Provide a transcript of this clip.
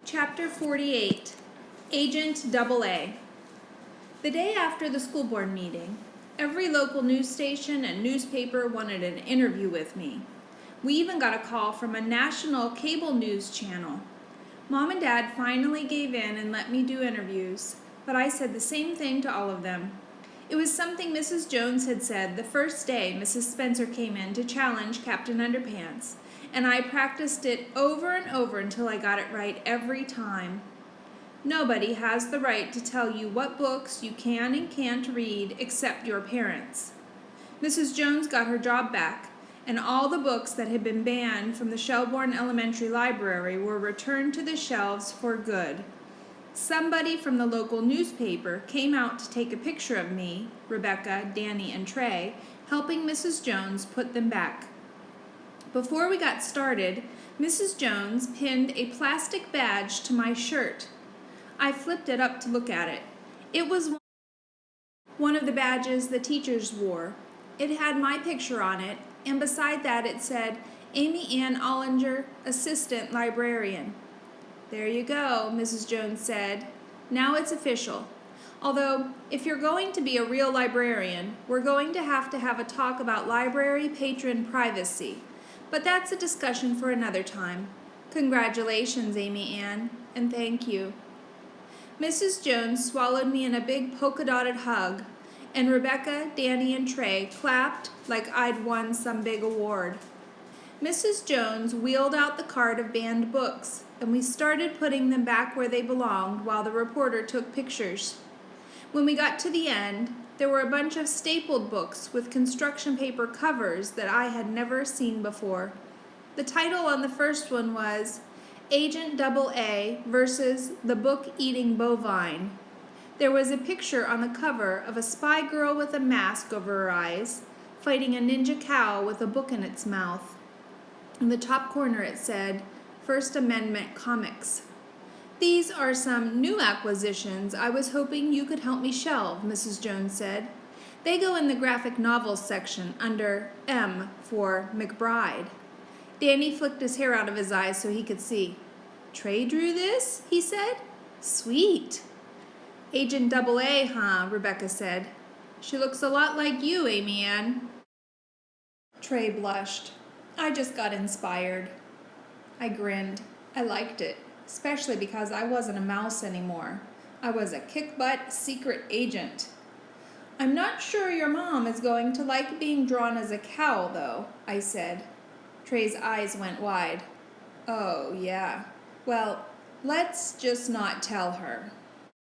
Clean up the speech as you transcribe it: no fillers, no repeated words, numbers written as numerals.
Chapter 48, Agent AA. The day after the school board meeting, every local news station and newspaper wanted an interview with me. We even got a call from a national cable news channel. Mom and Dad finally gave in and let me do interviews, but I said the same thing to all of them. It was something Mrs. Jones had said the first day Mrs. Spencer came in to challenge Captain Underpants, and I practiced it over and over until I got it right every time. Nobody has the right to tell you what books you can and can't read except your parents. Mrs. Jones got her job back, and all the books that had been banned from the Shelbourne Elementary Library were returned to the shelves for good. Somebody from the local newspaper came out to take a picture of me, Rebecca, Danny, and Trey, helping Mrs. Jones put them back. Before we got started, Mrs. Jones pinned a plastic badge to my shirt. I flipped it up to look at it. It was one of the badges the teachers wore. It had my picture on it, and beside that it said, Amy Ann Ollinger, Assistant Librarian. There you go, Mrs. Jones said. Now it's official. Although, if you're going to be a real librarian, we're going to have a talk about library patron privacy. But that's a discussion for another time. Congratulations, Amy Ann, and thank you. Mrs. Jones swallowed me in a big polka-dotted hug, and Rebecca, Danny, and Trey clapped like I'd won some big award. Mrs. Jones wheeled out the cart of banned books, and we started putting them back where they belonged while the reporter took pictures. When we got to the end, there were a bunch of stapled books with construction paper covers that I had never seen before. The title on the first one was Agent AA versus the Book-Eating Bovine. There was a picture on the cover of a spy girl with a mask over her eyes, fighting a ninja cow with a book in its mouth. In the top corner it said, First Amendment Comics. These are some new acquisitions I was hoping you could help me shelve, Mrs. Jones said. They go in the graphic novels section under M for McBride. Danny flicked his hair out of his eyes so he could see. Trey drew this? He said. Sweet. Agent AA, huh? Rebecca said. She looks a lot like you, Amy Ann. Trey blushed. I just got inspired. I grinned. I liked it, especially because I wasn't a mouse anymore. I was a kick-butt secret agent. I'm not sure your mom is going to like being drawn as a cow, though, I said. Trey's eyes went wide. Oh, yeah. Well, let's just not tell her.